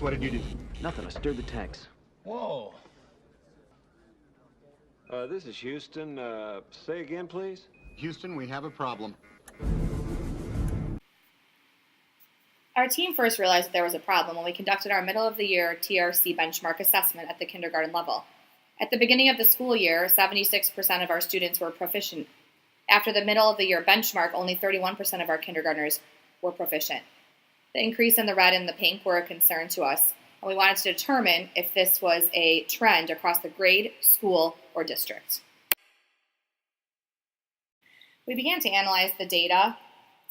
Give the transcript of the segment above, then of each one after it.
What did you do? Nothing. I stirred the tanks. Whoa. This is Houston. Say again, please. Houston, we have a problem. Our team first realized that there was a problem when we conducted our middle-of-the-year TRC benchmark assessment at the kindergarten level. At the beginning of the school year, 76% of our students were proficient. After the middle-of-the-year benchmark, only 31% of our kindergartners were proficient. The increase in the red and the pink were a concern to us, and we wanted to determine if this was a trend across the grade, school, or district. We began to analyze the data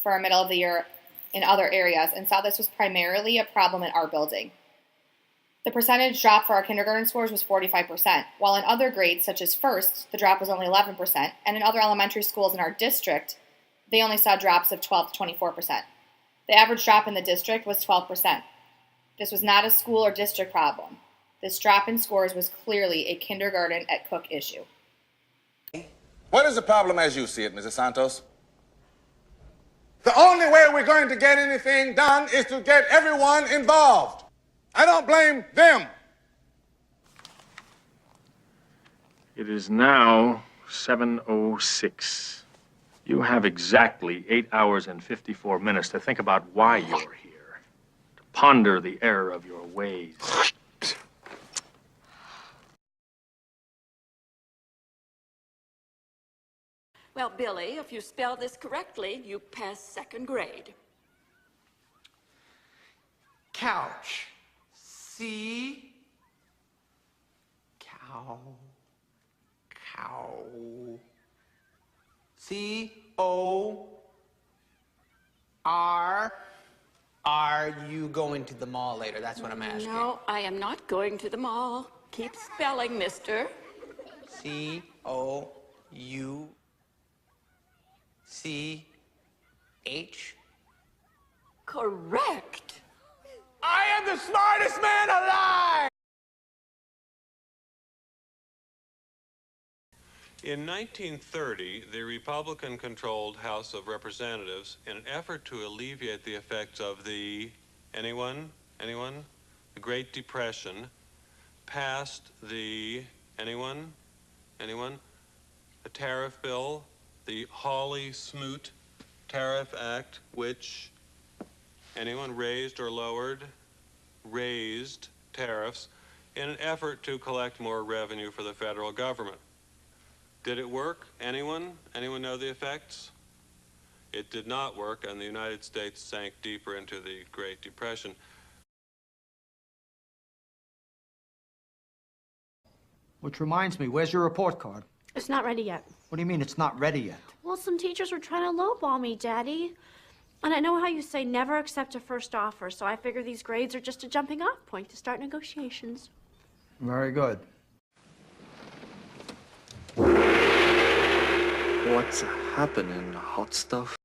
for our middle of the year in other areas and saw this was primarily a problem in our building. The percentage drop for our kindergarten scores was 45%, while in other grades, such as first, the drop was only 11%, and in other elementary schools in our district, they only saw drops of 12 to 24%. The average drop in the district was 12%. This was not a school or district problem. This drop in scores was clearly a kindergarten at Cook issue. What is the problem as you see it, Mrs. Santos? The only way we're going to get anything done is to get everyone involved. I don't blame them. It is now 7:06. You have exactly 8 hours and 54 minutes to think about why you're here, to ponder the error of your ways. Well, Billy, if you spell this correctly, you pass second grade. Couch. C. Cow. Cow. C-O-R. Are you going to the mall later? That's what I'm asking. No, I am not going to the mall. Keep spelling, mister. C-O-U-C-H. Correct. I am the smartest man alive! In 1930, the Republican-controlled House of Representatives, in an effort to alleviate the effects of the, anyone? The Great Depression, passed the, anyone? A tariff bill, the Hawley-Smoot Tariff Act, which, anyone raised or lowered? Raised tariffs in an effort to collect more revenue for the federal government. Did it work? Anyone? Anyone know the effects? It did not work, and the United States sank deeper into the Great Depression. Which reminds me, where's your report card? It's not ready yet. What do you mean it's not ready yet? Well, some teachers were trying to lowball me, Daddy. And I know how you say never accept a first offer, so I figure these grades are just a jumping off point to start negotiations. Very good. What's happening, hot stuff?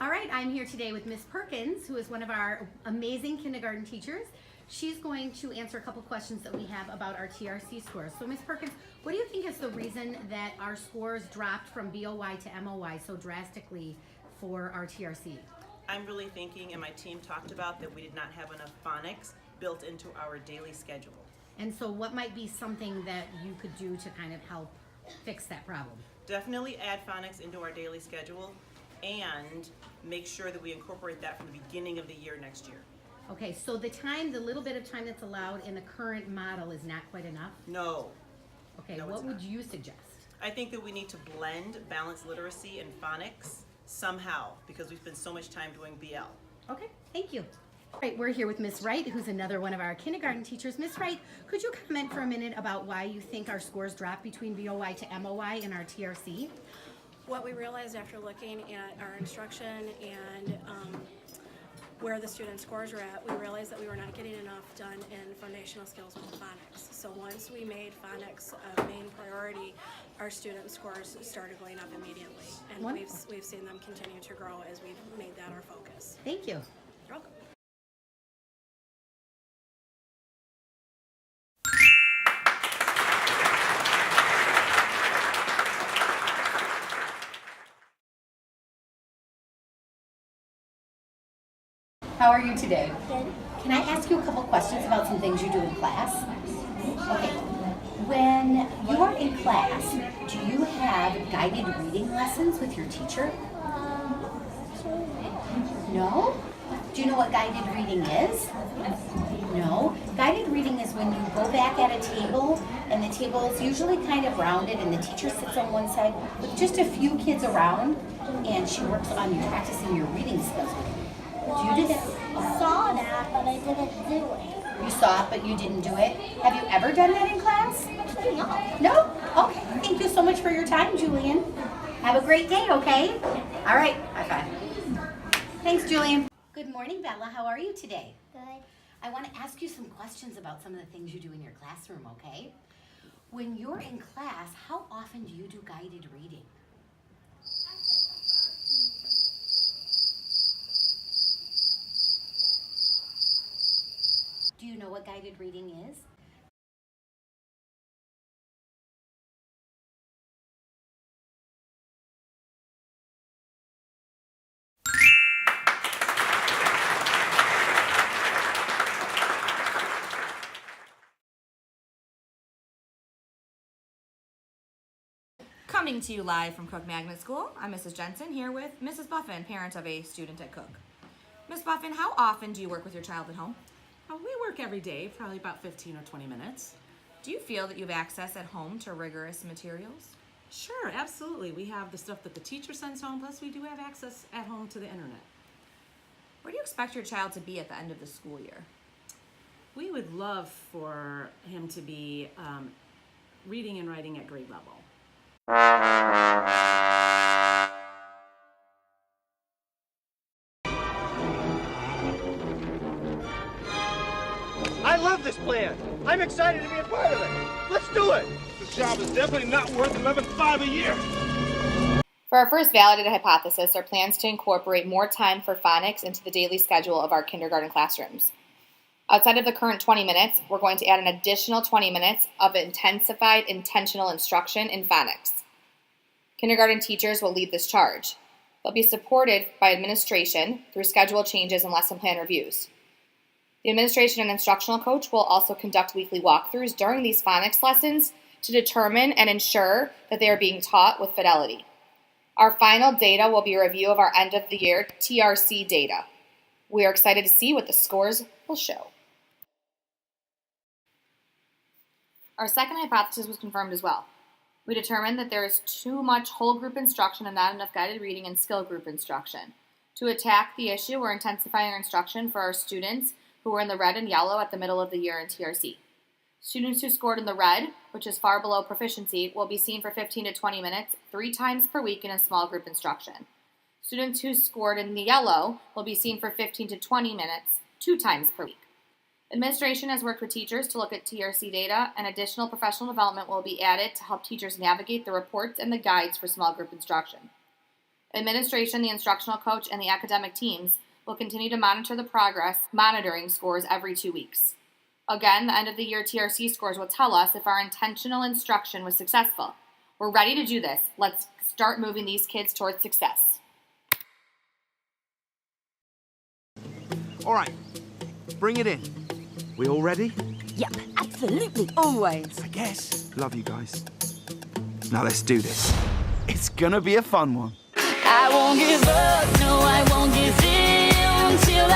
All right, I'm here today with Miss Perkins, who is one of our amazing kindergarten teachers. She's going to answer a couple questions that we have about our TRC scores. So Miss Perkins, what do you think is the reason that our scores dropped from BOY to MOY so drastically for our TRC? I'm really thinking, and my team talked about, that we did not have enough phonics built into our daily schedule. And so what might be something that you could do to kind of help fix that problem? Definitely add phonics into our daily schedule and make sure that we incorporate that from the beginning of the year next year. Okay, so the little bit of time that's allowed in the current model is not quite enough? No. Okay, No, what would you suggest? I think that we need to blend balanced literacy and phonics somehow, because we spend so much time doing BL. Okay, thank you. All right, we're here with Miss Wright, who's another one of our kindergarten teachers. Miss Wright, could you comment for a minute about why you think our scores dropped between BOY to MOY in our TRC? What we realized after looking at our instruction and where the student scores were at, we realized that we were not getting enough done in foundational skills with phonics. So once we made phonics a main priority, our student scores started going up immediately. And we've seen them continue to grow as we've made that our focus. Thank you. You're welcome. How are you today? Good. Can I ask you a couple questions about some things you do in class? Okay. When you are in class, do you have guided reading lessons with your teacher? No? Do you know what guided reading is? No. Guided reading is when you go back at a table, and the table is usually kind of rounded, and the teacher sits on one side with just a few kids around, and she works on you practicing your reading skills with you. Do you do that? I saw that, but I didn't do it. You saw it, but you didn't do it. Have you ever done that in class? No. No? Okay. Thank you so much for your time, Julian. Have a great day, okay? All right. High five. Thanks, Julian. Good morning, Bella. How are you today? Good. I want to ask you some questions about some of the things you do in your classroom, okay? When you're in class, how often do you do guided reading? Do you know what guided reading is? Coming to you live from Cook Magnet School, I'm Mrs. Jensen here with Mrs. Buffin, parent of a student at Cook. Ms. Buffin, how often do you work with your child at home? We work every day, probably about 15 or 20 minutes. Do you feel that you have access at home to rigorous materials? Sure, absolutely. We have the stuff that the teacher sends home, plus we do have access at home to the internet. Where do you expect your child to be at the end of the school year? We would love for him to be reading and writing at grade level. I love this plan. I'm excited to be a part of it. Let's do it. This job is definitely not worth $11,500 a year. For our first validated hypothesis, our plans to incorporate more time for phonics into the daily schedule of our kindergarten classrooms. Outside of the current 20 minutes, we're going to add an additional 20 minutes of intensified intentional instruction in phonics. Kindergarten teachers will lead this charge. They'll be supported by administration through schedule changes and lesson plan reviews. The administration and instructional coach will also conduct weekly walkthroughs during these phonics lessons to determine and ensure that they are being taught with fidelity. Our final data will be a review of our end of the year TRC data. We are excited to see what the scores will show. Our second hypothesis was confirmed as well. We determined that there is too much whole group instruction and not enough guided reading and skill group instruction. To attack the issue, we're intensifying our instruction for our students who were in the red and yellow at the middle of the year in TRC. Students who scored in the red, which is far below proficiency, will be seen for 15 to 20 minutes, 3 times per week in a small group instruction. Students who scored in the yellow will be seen for 15 to 20 minutes, 2 times per week. Administration has worked with teachers to look at TRC data, and additional professional development will be added to help teachers navigate the reports and the guides for small group instruction. Administration, the instructional coach, and the academic teams will continue to monitor the progress, monitoring scores every 2 weeks. Again, the end of the year TRC scores will tell us if our intentional instruction was successful. We're ready to do this. Let's start moving these kids towards success. All right, bring it in. We all ready? Yep, absolutely, always. I guess. Love you guys. Now let's do this. It's gonna be a fun one. I won't give up, no, I won't give in till